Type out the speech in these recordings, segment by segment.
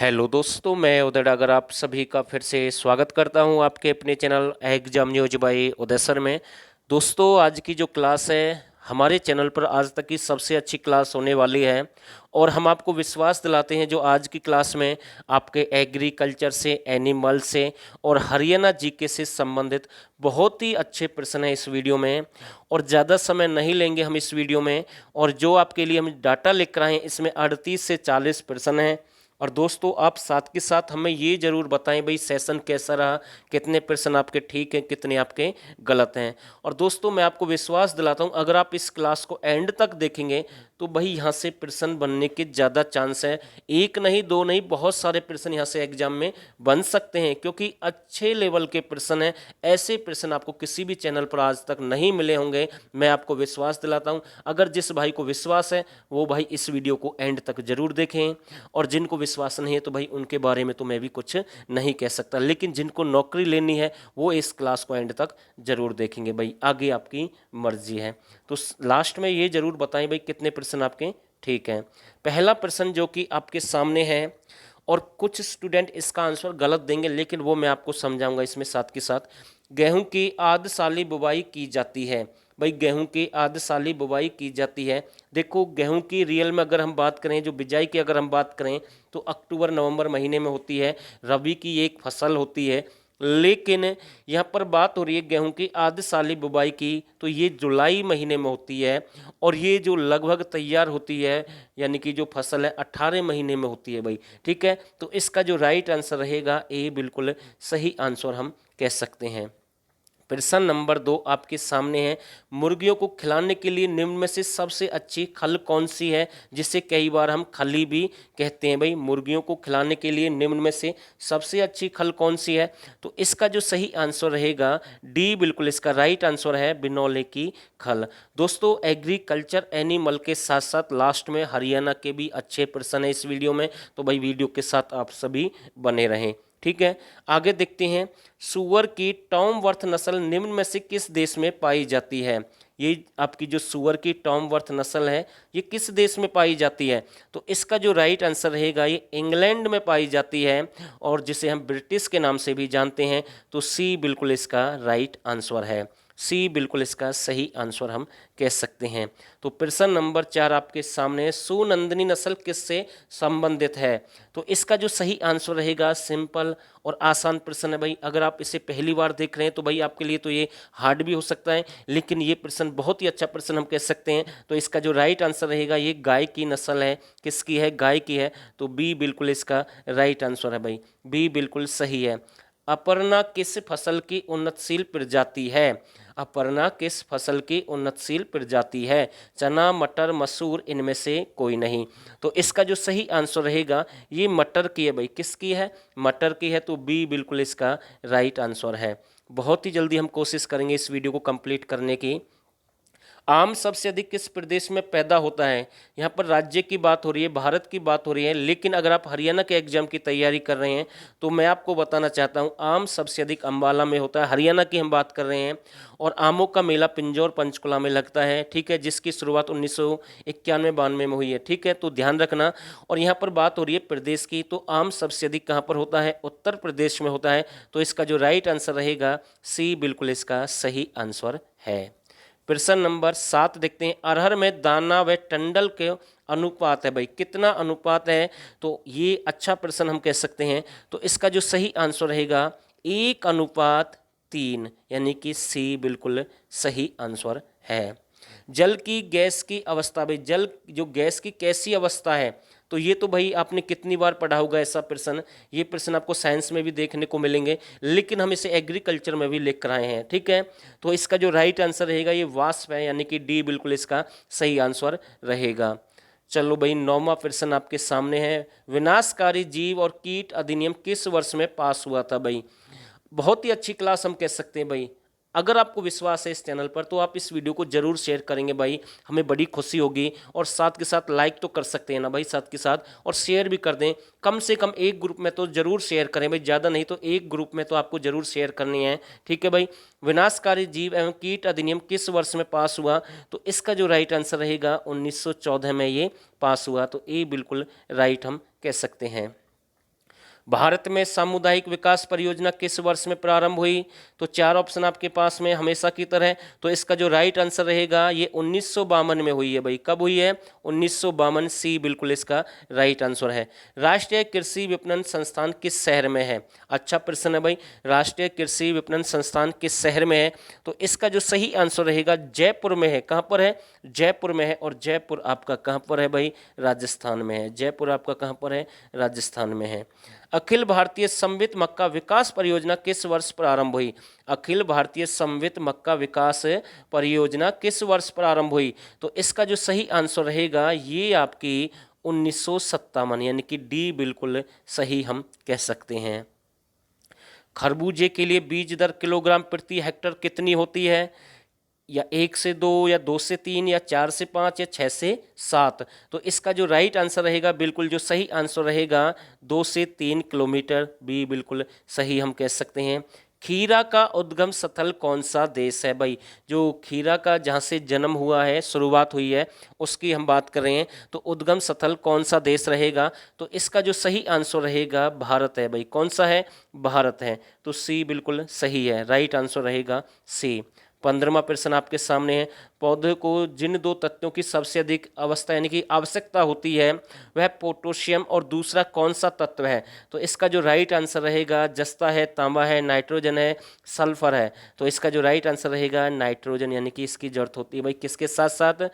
Hello दोस्तों, मैं उदय डागर आप सभी का फिर से स्वागत करता हूं आपके अपने चैनल एग्जाम न्यूज बाय उदय सर में। दोस्तों, आज की जो क्लास है हमारे चैनल पर आज तक की सबसे अच्छी क्लास होने वाली है और हम आपको विश्वास दिलाते हैं जो आज की क्लास में आपके एग्रीकल्चर से, एनिमल से और हरियाणा जीके से संबंधित बहुत ही अच्छे प्रश्न हैं इस वीडियो में। और ज़्यादा समय नहीं लेंगे हम इस वीडियो में। और जो आपके लिए हम डाटा लेकर आए हैं इसमें 38 से 40 प्रश्न हैं। और दोस्तों, आप साथ के साथ हमें ये जरूर बताएं भाई सेशन कैसा रहा, कितने प्रश्न आपके ठीक हैं, कितने आपके गलत हैं। और दोस्तों, मैं आपको विश्वास दिलाता हूं अगर आप इस क्लास को एंड तक देखेंगे तो भाई यहाँ से प्रश्न बनने के ज़्यादा चांस है। एक नहीं, दो नहीं, बहुत सारे प्रश्न यहाँ से एग्जाम में बन सकते हैं क्योंकि अच्छे लेवल के प्रश्न हैं। ऐसे प्रश्न आपको किसी भी चैनल पर आज तक नहीं मिले होंगे, मैं आपको विश्वास दिलाता हूँ। अगर जिस भाई को विश्वास है वो भाई इस वीडियो को एंड तक जरूर देखें, और जिनको विश्वास नहीं है तो भाई उनके बारे में तो मैं भी कुछ नहीं कह सकता, लेकिन जिनको नौकरी लेनी है वो इस क्लास को एंड तक जरूर देखेंगे। भाई आगे आपकी मर्जी है। तो लास्ट में ये जरूर बताएं भाई कितने प्रश्न आपके ठीक हैं। पहला प्रश्न जो कि आपके सामने है, और कुछ स्टूडेंट इसका आंसर गलत देंगे लेकिन वो मैं आपको समझाऊंगा इसमें साथ के साथ। गेहूं की आद्यसाली बुवाई की जाती है। भाई गेहूं की आद्यसाली बुवाई की जाती है। देखो, गेहूं की रियल में अगर हम बात करें, जो बिजाई की अगर हम बात करें तो अक्टूबर नवंबर महीने में होती है। रबी की एक फसल होती है, लेकिन यहाँ पर बात हो रही है गेहूं की आद्यसाली बुवाई की, तो ये जुलाई महीने में होती है। और ये जो लगभग तैयार होती है यानी कि जो फसल है 18 महीने में होती है भाई। ठीक है, तो इसका जो राइट आंसर रहेगा ए बिल्कुल सही आंसर हम कह सकते हैं। प्रश्न नंबर 2 आपके सामने है। मुर्गियों को खिलाने के लिए निम्न में से सबसे अच्छी खल कौन सी है, जिसे कई बार हम खली भी कहते हैं। भाई मुर्गियों को खिलाने के लिए निम्न में से सबसे अच्छी खल कौन सी है, तो इसका जो सही आंसर रहेगा डी बिल्कुल इसका राइट आंसर है बिनौले की खल। दोस्तों, एग्रीकल्चर एनिमल के साथ साथ लास्ट में हरियाणा के भी अच्छे प्रश्न है इस वीडियो में, तो भाई वीडियो के साथ आप सभी बने रहें। ठीक है, आगे देखते हैं। सुअर की टॉमवर्थ नस्ल निम्न में से किस देश में पाई जाती है। ये आपकी जो सुअर की टॉमवर्थ नस्ल है ये किस देश में पाई जाती है, तो इसका जो राइट आंसर रहेगा ये इंग्लैंड में पाई जाती है, और जिसे हम ब्रिटिश के नाम से भी जानते हैं। तो सी बिल्कुल इसका राइट आंसर है। सी बिल्कुल इसका सही आंसर हम कह सकते हैं। तो प्रश्न नंबर 4 आपके सामने है। सुनंदनी नस्ल किससे संबंधित है, तो इसका जो सही आंसर रहेगा, सिंपल और आसान प्रश्न है भाई। अगर आप इसे पहली बार देख रहे हैं तो भाई आपके लिए तो ये हार्ड भी हो सकता है, लेकिन ये प्रश्न बहुत ही अच्छा प्रश्न हम कह सकते हैं। तो इसका जो राइट आंसर रहेगा ये गाय की नस्ल है। किसकी है, गाय की है, तो बी बिल्कुल इसका राइट आंसर है भाई। बी बिल्कुल सही है। अपर्णा किस फसल की उन्नतशील प्रजाति है। अपर्णा किस फसल की उन्नतशील प्रजाति है। चना, मटर, मसूर, इनमें से कोई नहीं। तो इसका जो सही आंसर रहेगा ये मटर की है भाई। किसकी है, मटर की है, तो बी बिल्कुल इसका राइट आंसर है। बहुत ही जल्दी हम कोशिश करेंगे इस वीडियो को कंप्लीट करने की। आम सबसे अधिक किस प्रदेश में पैदा होता है। यहाँ पर राज्य की बात हो रही है, भारत की बात हो रही है, लेकिन अगर आप हरियाणा के एग्जाम की तैयारी कर रहे हैं तो मैं आपको बताना चाहता हूँ आम सबसे अधिक अंबाला में होता है। हरियाणा की हम बात कर रहे हैं। और आमों का मेला पिंजौर पंचकुला में लगता है। ठीक है, जिसकी शुरुआत 1991-92 में हुई है। ठीक है, तो ध्यान रखना। और यहाँ पर बात हो रही है प्रदेश की, तो आम सबसे अधिक कहाँ पर होता है, उत्तर प्रदेश में होता है। तो इसका जो राइट आंसर रहेगा सी बिल्कुल इसका सही आंसर है। प्रश्न नंबर 7 देखते हैं। अरहर में दाना व टंडल के अनुपात है भाई, कितना अनुपात है, तो ये अच्छा प्रश्न हम कह सकते हैं। तो इसका जो सही आंसर रहेगा 1:3, यानी कि सी बिल्कुल सही आंसर है। जल की गैस की अवस्था भाई, जल जो गैस की कैसी अवस्था है, तो ये तो भाई आपने कितनी बार पढ़ा होगा ऐसा प्रश्न। ये प्रश्न आपको साइंस में भी देखने को मिलेंगे, लेकिन हम इसे एग्रीकल्चर में भी लेकर आए हैं। ठीक है, तो इसका जो राइट आंसर रहेगा ये वाष्प है, यानी कि डी बिल्कुल इसका सही आंसर रहेगा। चलो भाई, 9वां प्रश्न आपके सामने है। विनाशकारी जीव और कीट अधिनियम किस वर्ष में पास हुआ था भाई। बहुत ही अच्छी क्लास हम कह सकते हैं भाई। अगर आपको विश्वास है इस चैनल पर तो आप इस वीडियो को जरूर शेयर करेंगे भाई, हमें बड़ी खुशी होगी। और साथ के साथ लाइक तो कर सकते हैं ना भाई, साथ के साथ और शेयर भी कर दें। कम से कम एक ग्रुप में तो जरूर शेयर करें भाई, ज़्यादा नहीं तो एक ग्रुप में तो आपको जरूर शेयर करनी है। ठीक है भाई। विनाशकारी जीव एवं कीट अधिनियम किस वर्ष में पास हुआ, तो इसका जो राइट आंसर रहेगा 1914 में ये पास हुआ। तो ए बिल्कुल राइट हम कह सकते हैं। भारत में सामुदायिक विकास परियोजना किस वर्ष में प्रारंभ हुई? तो 4 ऑप्शन आपके पास में हमेशा की तरह। तो इसका जो राइट आंसर रहेगा ये 1952 में हुई है भाई। कब हुई है? 1952। सी बिल्कुल इसका राइट आंसर है। राष्ट्रीय कृषि विपणन संस्थान किस शहर में है? अच्छा प्रश्न है भाई। राष्ट्रीय कृषि विपणन संस्थान किस शहर में है? तो इसका जो सही आंसर रहेगा जयपुर में है। कहाँ पर है? जयपुर में है। और जयपुर आपका कहाँ पर है भाई? राजस्थान में है। जयपुर आपका कहाँ पर है? राजस्थान में है। अखिल भारतीय समवित मक्का विकास परियोजना किस वर्ष प्रारंभ हुई? अखिल भारतीय समवित मक्का विकास परियोजना किस वर्ष प्रारंभ हुई? तो इसका जो सही आंसर रहेगा ये आपकी 1957, यानी कि डी बिल्कुल सही हम कह सकते हैं। खरबूजे के लिए बीज दर किलोग्राम प्रति हेक्टर कितनी होती है? या 1 से 2 या 2 से 3 या 4 से 5 या 6 से 7? तो इसका जो राइट आंसर रहेगा बिल्कुल जो सही आंसर रहेगा 2 से 3 किलोमीटर, बी बिल्कुल सही हम कह सकते हैं। खीरा का उद्गम स्थल कौन सा देश है भाई? जो खीरा का जहाँ से जन्म हुआ है, शुरुआत हुई है, उसकी हम बात कर रहे हैं। तो उद्गम स्थल कौन सा देश रहेगा? तो इसका जो सही आंसर रहेगा भारत है भाई। कौन सा है? भारत है। तो सी बिल्कुल सही है। राइट आंसर रहेगा सी। 15वां प्रश्न आपके सामने है। पौधे को जिन 2 तत्वों की सबसे अधिक अवस्था यानी कि आवश्यकता होती है वह पोटेशियम और दूसरा कौन सा तत्व है? तो इसका जो राइट आंसर रहेगा जस्ता है, तांबा है, नाइट्रोजन है, सल्फर है। तो इसका जो राइट आंसर रहेगा नाइट्रोजन, यानी कि इसकी जरूरत होती है भाई किसके साथ साथ?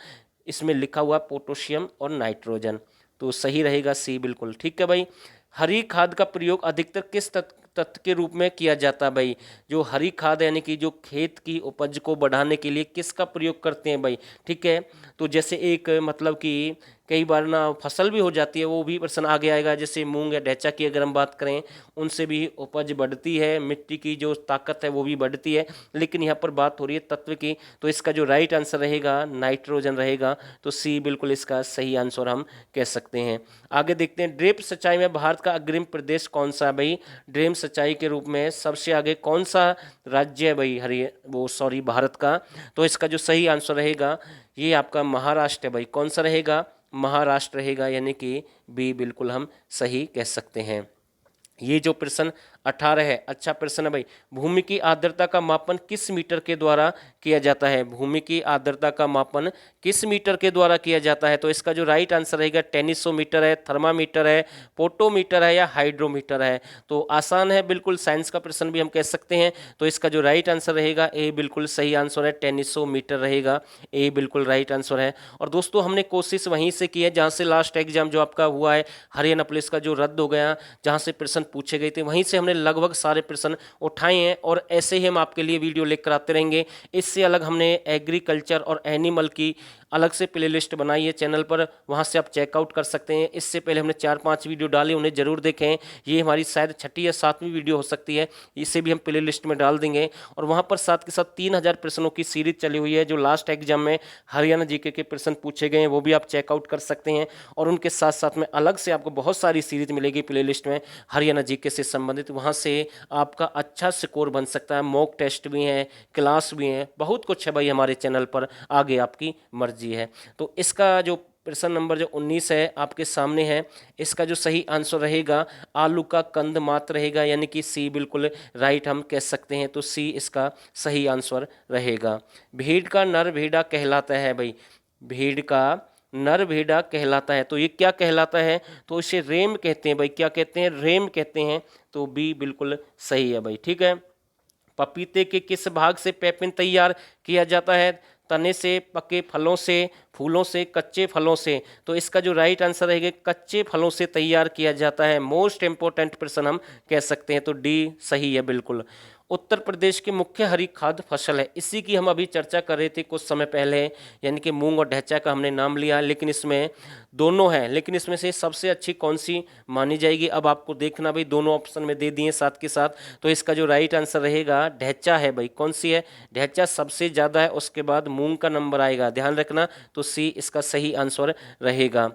इसमें लिखा हुआ पोटेशियम और नाइट्रोजन। तो सही रहेगा सी बिल्कुल। ठीक है भाई। हरी खाद का प्रयोग अधिकतर किस तत्व के रूप में किया जाता है भाई? जो हरी खाद यानी कि जो खेत की उपज को बढ़ाने के लिए किसका प्रयोग करते हैं भाई? ठीक है। तो जैसे एक मतलब कि कई बार ना फसल भी हो जाती है, वो भी प्रश्न आगे आएगा। जैसे मूंग या ढैंचा की अगर हम बात करें, उनसे भी उपज बढ़ती है, मिट्टी की जो ताकत है वो भी बढ़ती है। लेकिन यहाँ पर बात हो रही है तत्व की। तो इसका जो राइट आंसर रहेगा नाइट्रोजन रहेगा। तो सी बिल्कुल इसका सही आंसर हम कह सकते हैं। आगे देखते हैं। ड्रिप सिंचाई में भारत का अग्रिम प्रदेश कौन सा है भाई? ड्रिप सिंचाई के रूप में सबसे आगे कौन सा राज्य है भाई? भारत का। तो इसका जो सही आंसर रहेगा ये आपका महाराष्ट्र है भाई। कौन सा रहेगा? महाराष्ट्र रहेगा, यानी कि बी बिल्कुल हम सही कह सकते हैं। ये जो प्रश्न 18 है, अच्छा प्रश्न है भाई। भूमि की आर्द्रता का मापन किस मीटर के द्वारा किया जाता है? भूमि की आर्द्रता का मापन किस मीटर के द्वारा किया जाता है? तो इसका जो राइट आंसर रहेगा टेनिसोमीटर है, थर्मामीटर है, पोटोमीटर है या हाइड्रोमीटर है। तो आसान है बिल्कुल, साइंस का प्रश्न भी हम कह सकते हैं। तो इसका जो राइट आंसर रहेगा ए बिल्कुल सही आंसर है, टेनिसोमीटर रहेगा। ए बिल्कुल राइट आंसर है। और दोस्तों हमने कोशिश वहीं से की है जहाँ से लास्ट एग्जाम जो आपका हुआ है हरियाणा पुलिस का, जो रद्द हो गया, जहाँ से प्रश्न पूछे गए थे वहीं से हमने लगभग सारे प्रश्न उठाए हैं। और ऐसे ही हम आपके लिए वीडियो लेकर आते रहेंगे। इससे अलग हमने एग्रीकल्चर और एनिमल की अलग से प्लेलिस्ट बनाई है चैनल पर, वहाँ से आप चेकआउट कर सकते हैं। इससे पहले हमने 4-5 वीडियो डाले, उन्हें जरूर देखें। ये हमारी शायद 6ठी या 7वीं वीडियो हो सकती है, इसे भी हम प्लेलिस्ट में डाल देंगे। और वहाँ पर साथ के साथ 3000 प्रश्नों की सीरीज चली हुई है, जो लास्ट एग्जाम में हरियाणा जीके के प्रश्न पूछे गए हैं, वो भी आप चेकआउट कर सकते हैं। और उनके साथ साथ में अलग से आपको बहुत सारी सीरीज मिलेगी प्लेलिस्ट में हरियाणा जीके से संबंधित। वहाँ से आपका अच्छा स्कोर बन सकता है। मॉक टेस्ट भी हैं, क्लास भी हैं, बहुत कुछ है भाई हमारे चैनल पर। आगे आपकी मर्जी है। तो इसका जो प्रश्न नंबर जो 19 है आपके सामने है, इसका जो सही आंसर रहेगा आलू का कंद मात्र रहेगा, यानी कि सी बिल्कुल राइट हम कह सकते हैं। तो सी इसका सही आंसर रहेगा। भेड़ का नर भेड़ा कहलाता है भाई। भेड़ का नर भेड़ा कहलाता है, तो ये क्या कहलाता है? तो इसे रेम कहते हैं भाई। क्या कहते हैं? रेम कहते हैं। तो बी बिल्कुल सही है भाई। ठीक है। पपीते के किस भाग से पैपिन तैयार किया जाता है? तने से, पके फलों से, फूलों से, कच्चे फलों से? तो इसका जो राइट आंसर रहेगा कच्चे फलों से तैयार किया जाता है। मोस्ट इंपॉर्टेंट प्रश्न हम कह सकते हैं। तो डी सही है बिल्कुल। उत्तर प्रदेश की मुख्य हरी खाद्य फसल है, इसी की हम अभी चर्चा कर रहे थे कुछ समय पहले, यानी कि मूंग और ढैंचा का हमने नाम लिया। लेकिन इसमें दोनों हैं, लेकिन इसमें से सबसे अच्छी कौन सी मानी जाएगी? अब आपको देखना भाई, दोनों ऑप्शन में दे दिए साथ के साथ। तो इसका जो राइट आंसर रहेगा ढैंचा है भाई। कौन सी है? ढैंचा सबसे ज़्यादा है, उसके बाद मूंग का नंबर आएगा, ध्यान रखना। तो सी इसका सही आंसर रहेगा।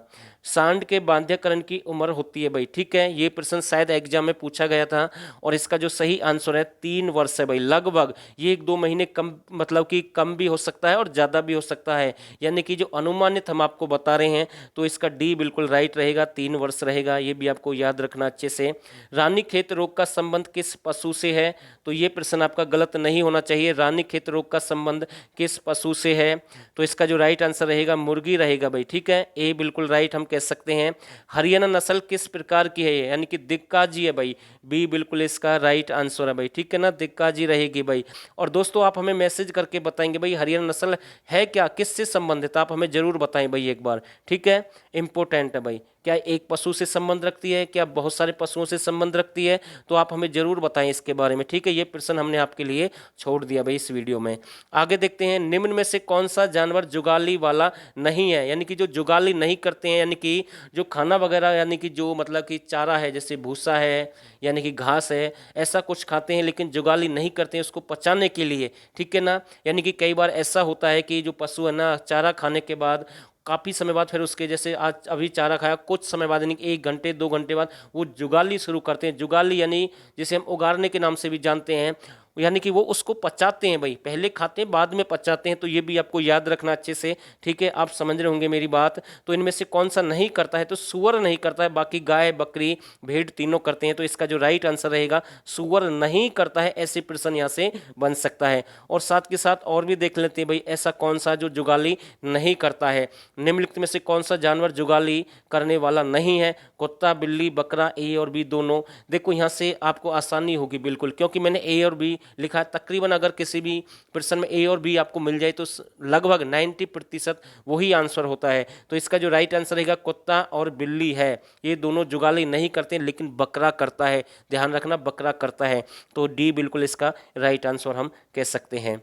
सांड के बांध्यकरण की उम्र होती है भाई, ठीक है। ये प्रश्न शायद एग्जाम में पूछा गया था और इसका जो सही आंसर है 3 वर्ष है भाई, लगभग ये 1-2 महीने कम, मतलब कि कम भी हो सकता है और ज़्यादा भी हो सकता है, यानी कि जो अनुमानित हम आपको बता रहे हैं। तो इसका डी बिल्कुल राइट रहेगा, 3 वर्ष रहेगा, ये भी आपको याद रखना अच्छे से। रानीखेत रोग का संबंध किस पशु से है? तो ये प्रश्न आपका गलत नहीं होना चाहिए। रानीखेत रोग का संबंध किस पशु से है? तो इसका जो राइट आंसर रहेगा मुर्गी रहेगा भाई, ठीक है। ए बिल्कुल राइट हम कह सकते हैं। हरियाणा नस्ल किस प्रकार की है? यानी कि दिक्काजी है भाई, बी बिल्कुल इसका राइट आंसर है भाई, ठीक है ना, दिक्काजी रहेगी भाई। और दोस्तों आप हमें मैसेज करके बताएंगे भाई हरियाणा नस्ल है क्या, किससे संबंधित, आप हमें जरूर बताएं भाई एक बार, ठीक है। इंपॉर्टेंट है भाई, क्या एक पशु से संबंध रखती है, क्या बहुत सारे पशुओं से संबंध रखती है, तो आप हमें जरूर बताएं इसके बारे में, ठीक है। ये प्रश्न हमने आपके लिए छोड़ दिया भाई इस वीडियो में। आगे देखते हैं, निम्न में से कौन सा जानवर जुगाली वाला नहीं है? यानी कि जो जुगाली नहीं करते हैं, यानी कि जो खाना वगैरह, यानी कि जो मतलब कि चारा है, जैसे भूसा है यानी कि घास है, ऐसा कुछ खाते हैं लेकिन जुगाली नहीं करते हैं उसको पचाने के लिए, ठीक है ना। यानी कि कई बार ऐसा होता है कि जो पशु है ना, चारा खाने के बाद काफ़ी समय बाद फिर उसके, जैसे आज अभी चारा खाया, कुछ समय बाद यानी 1 घंटे 2 घंटे बाद वो जुगाली शुरू करते हैं। जुगाली यानी जिसे हम उगारने के नाम से भी जानते हैं, यानी कि वो उसको पचाते हैं भाई, पहले खाते हैं बाद में पचाते हैं। तो ये भी आपको याद रखना अच्छे से, ठीक है। आप समझ रहे होंगे मेरी बात। तो इनमें से कौन सा नहीं करता है? तो सुअर नहीं करता है, बाकी गाय बकरी भेड़ तीनों करते हैं। तो इसका जो राइट आंसर रहेगा सुअर नहीं करता है, ऐसे प्रश्न यहाँ से बन सकता है। और साथ के साथ और भी देख लेते हैं भाई, ऐसा कौन सा जो जुगाली नहीं करता है। निम्नलिखित में से कौन सा जानवर जुगाली करने वाला नहीं है? कुत्ता, बिल्ली, बकरा, ए और बी दोनों। देखो यहाँ से आपको आसानी होगी बिल्कुल, क्योंकि मैंने ए और बी लिखा है। तकरीबन अगर किसी भी प्रश्न में ए और बी आपको मिल जाए तो लगभग 90% वही आंसर होता है। तो इसका जो राइट आंसर रहेगा कुत्ता और बिल्ली है, ये दोनों जुगाली नहीं करते लेकिन बकरा करता है, ध्यान रखना बकरा करता है। तो डी बिल्कुल इसका राइट आंसर हम कह सकते हैं।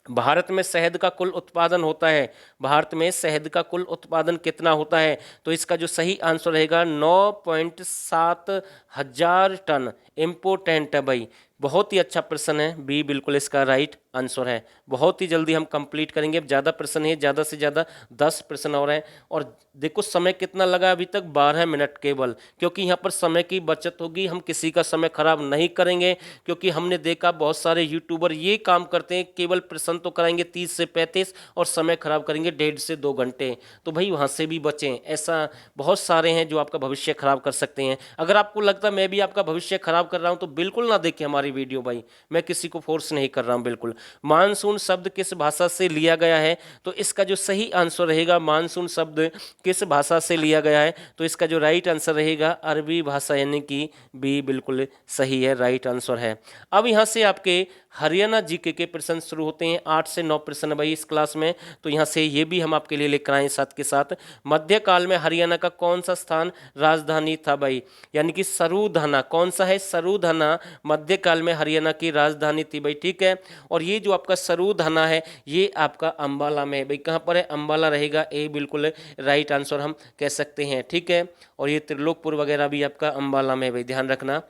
भारत में शहद का कुल उत्पादन होता है, भारत में शहद का कुल उत्पादन कितना होता है? तो इसका जो सही आंसर रहेगा 9.7 हजार टन। इम्पोर्टेंट है भाई, बहुत ही अच्छा प्रश्न है, बी बिल्कुल इसका राइट आंसर है। बहुत ही जल्दी हम कंप्लीट करेंगे, अब ज़्यादा प्रश्न है, ज़्यादा से ज़्यादा 10 प्रश्न और हैं। और देखो समय कितना लगा अभी तक, 12 मिनट केवल, क्योंकि यहाँ पर समय की बचत होगी, हम किसी का समय खराब नहीं करेंगे। क्योंकि हमने देखा बहुत सारे यूट्यूबर ये काम करते हैं, केवल प्रश्न तो कराएंगे 30 से 35 और समय खराब करेंगे 1.5 से 2 घंटे। तो भाई वहाँ से भी बचें, ऐसा बहुत सारे हैं जो आपका भविष्य खराब कर सकते हैं। अगर आपको लगता है मैं भी आपका भविष्य खराब कर रहा हूँ तो बिल्कुल ना देखें हमारी वीडियो भाई, मैं किसी को फोर्स नहीं कर रहा हूँ बिल्कुल। मानसून शब्द किस भाषा से लिया गया है? तो इसका जो सही आंसर रहेगा मानसून शब्द किस भाषा से लिया गया है? तो इसका जो राइट आंसर रहेगा अरबी भाषा, यानी कि बी बिल्कुल सही है, राइट आंसर है। अब यहाँ से आपके हरियाणा जीके के प्रश्न शुरू होते हैं, 8 से 9 प्रश्न भाई इस क्लास में। तो यहाँ से ये भी हम आपके लिए लेकर आए साथ के साथ। मध्यकाल में हरियाणा का कौन सा स्थान राजधानी था भाई? यानी कि सरूधना, कौन सा है? सरूधना मध्यकाल में हरियाणा की राजधानी थी भाई, ठीक है। और ये जो आपका सरूधना है ये आपका अंबाला में है भाई, कहाँ पर है? अंबाला रहेगा, ए बिल्कुल राइट आंसर हम कह सकते हैं, ठीक है। और ये त्रिलोकपुर वगैरह भी आपका अंबाला में है भाई, ध्यान रखना।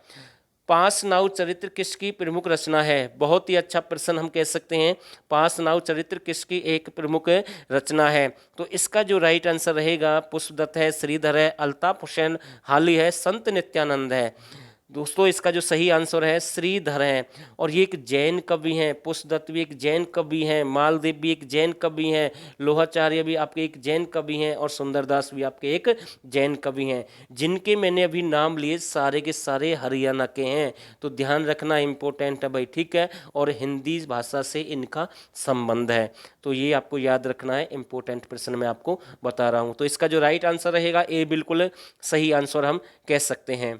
पांच नाव चरित्र किसकी प्रमुख रचना है? बहुत ही अच्छा प्रश्न हम कह सकते हैं, पांच नाव चरित्र किसकी एक प्रमुख रचना है? तो इसका जो राइट आंसर रहेगा पुष्पदत्त है, श्रीधर है, अल्ताफ हुसैन हाली है, संत नित्यानंद है। दोस्तों इसका जो सही आंसर है श्रीधर है। और ये एक जैन कवि हैं, पुष्पदत्त भी एक जैन कवि हैं, मालदेव भी एक जैन कवि हैं, लोहाचार्य भी आपके एक जैन कवि हैं और सुंदरदास भी आपके एक जैन कवि हैं। जिनके मैंने अभी नाम लिए सारे के सारे हरियाणा के हैं। तो ध्यान रखना इम्पोर्टेंट है भाई, ठीक है। और हिंदी भाषा से इनका संबंध है, तो ये आपको याद रखना है, इंपॉर्टेंट प्रश्न मैं आपको बता रहा हूँ। तो इसका जो राइट आंसर रहेगा ए बिल्कुल सही आंसर हम कह सकते हैं।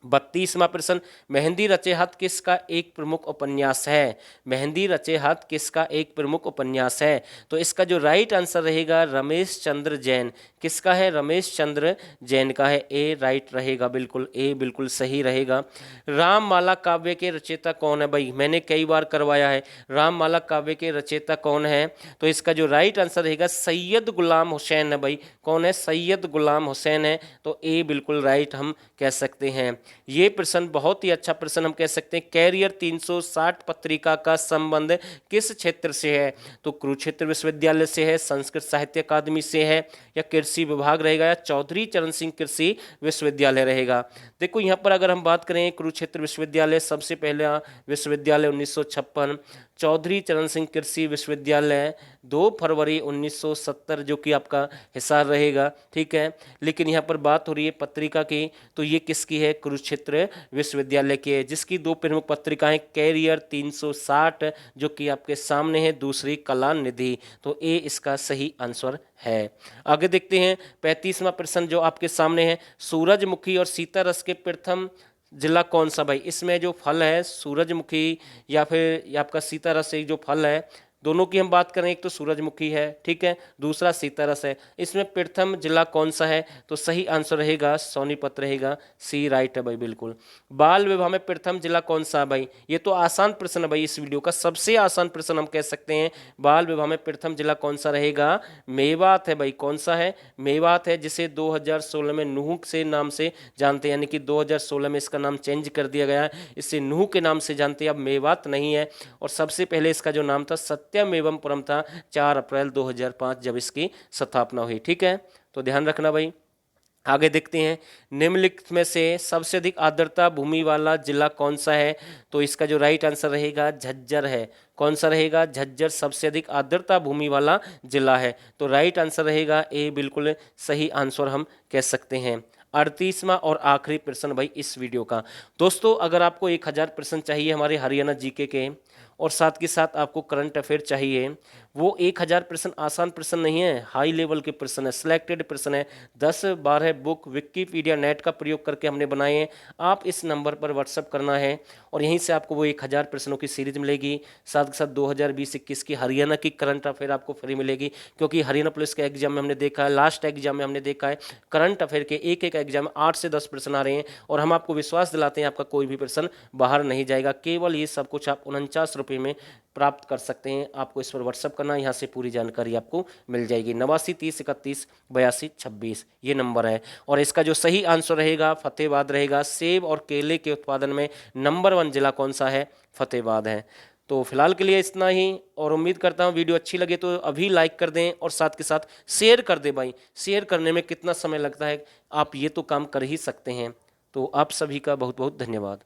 32वां प्रश्न, मेहंदी रचे हाथ किसका एक प्रमुख उपन्यास है? मेहंदी रचे हाथ किसका एक प्रमुख उपन्यास है? तो इसका जो राइट आंसर रहेगा रमेश चंद्र जैन। किसका है? रमेश चंद्र जैन का है, ए राइट रहेगा बिल्कुल, ए बिल्कुल सही रहेगा। राममाला काव्य के रचयिता कौन है भाई? मैंने कई बार करवाया है, राममाला काव्य के रचयिता कौन है? तो इसका जो राइट आंसर रहेगा सैयद गुलाम हुसैन है भाई। कौन है? सैयद गुलाम हुसैन है, तो ए बिल्कुल राइट हम कह सकते हैं। ये प्रश्न बहुत ही अच्छा प्रश्न हम कह सकते हैं। कैरियर 360 पत्रिका का संबंध किस क्षेत्र से है? तो कुरुक्षेत्र विश्वविद्यालय से है, संस्कृत साहित्य अकादमी से है, या कृषि विभाग रहेगा, या चौधरी चरण सिंह कृषि विश्वविद्यालय रहेगा। देखो यहाँ पर अगर हम बात करें कुरुक्षेत्र विश्वविद्यालय, सबसे पहला विश्वविद्यालय 1956, चौधरी चरण सिंह कृषि विश्वविद्यालय 2 फरवरी 1970 जो कि आपका हिसार रहेगा, ठीक है। लेकिन यहाँ पर बात हो रही है पत्रिका की, तो ये किसकी है? कुरुक्षेत्र विश्वविद्यालय की है, जिसकी 2 प्रमुख पत्रिकाएं कैरियर 360 जो कि आपके सामने है, दूसरी कलानिधि। तो ए इसका सही आंसर है। आगे देखते हैं 35वां प्रश्न जो आपके सामने है, सूरजमुखी और सीता रस के प्रथम जिला कौन सा? भाई इसमें जो फल है सूरजमुखी या फिर आपका सीता रस, जो फल है दोनों की हम बात करें, एक तो सूरजमुखी है, ठीक है, दूसरा सीतारस है, इसमें प्रथम जिला कौन सा है? तो सही आंसर रहेगा सोनीपत रहेगा, सी राइट है भाई बिल्कुल। बाल विवाह में प्रथम जिला कौन सा है? भाई ये तो आसान प्रश्न है भाई, इस वीडियो का सबसे आसान प्रश्न हम कह सकते हैं। बाल विवाह में प्रथम जिला कौन सा रहेगा? मेवात है भाई। कौन सा है? मेवात है, जिसे 2016 में नूह से नाम से जानते हैं, यानी कि 2016 में इसका नाम चेंज कर दिया गया है, इससे नूह के नाम से जानते हैं, अब मेवात नहीं है। और सबसे पहले इसका जो नाम था सत्यम एवं परम था, 4 अप्रैल 2005 जब इसकी स्थापना हुई, ठीक है, तो ध्यान रखना भाई। आगे देखते हैं, निम्नलिखित में से सबसे अधिक आर्द्रता भूमि वाला जिला कौन सा है? तो इसका जो राइट आंसर रहेगा झज्जर है। कौन सा रहेगा? झज्जर सबसे अधिक आर्द्रता भूमि वाला जिला है, तो राइट आंसर रहेगा ए, बिल्कुल सही आंसर हम कह सकते हैं। 38वां और आखिरी प्रश्न भाई इस वीडियो का। दोस्तों अगर आपको 1000 प्रश्न चाहिए हमारे हरियाणा जीके के, और साथ के साथ आपको करंट अफेयर चाहिए, वो 1000 प्रश्न आसान प्रश्न नहीं है, हाई लेवल के प्रश्न है, सिलेक्टेड प्रश्न है, 10-12 बुक विकिपीडिया नेट का प्रयोग करके हमने बनाए हैं। आप इस नंबर पर व्हाट्सअप करना है और यहीं से आपको वो 1000 प्रश्नों की सीरीज मिलेगी। साथ के साथ 2020-21 की हरियाणा की करंट अफेयर आपको फ्री मिलेगी, क्योंकि हरियाणा पुलिस के एग्जाम में हमने देखा है, लास्ट एग्जाम में हमने देखा है, करंट अफेयर के एक एक एग्जाम में 8 से 10 प्रश्न आ रहे हैं, और हम आपको विश्वास दिलाते हैं आपका कोई भी प्रश्न बाहर नहीं जाएगा। केवल ये सब कुछ आप 49 रुपये में प्राप्त कर सकते हैं। आपको इस पर व्हाट्सअप करना, यहाँ से पूरी जानकारी आपको मिल जाएगी। 89 30 31 82 26 ये नंबर है। और इसका जो सही आंसर रहेगा फतेहाबाद रहेगा। सेब और केले के उत्पादन में नंबर 1 जिला कौन सा है? फतेहाबाद है। तो फिलहाल के लिए इतना ही, और उम्मीद करता हूँ वीडियो अच्छी लगे तो अभी लाइक कर दें और साथ के साथ शेयर कर दें भाई। शेयर करने में कितना समय लगता है, आप ये तो काम कर ही सकते हैं। तो आप सभी का बहुत बहुत धन्यवाद।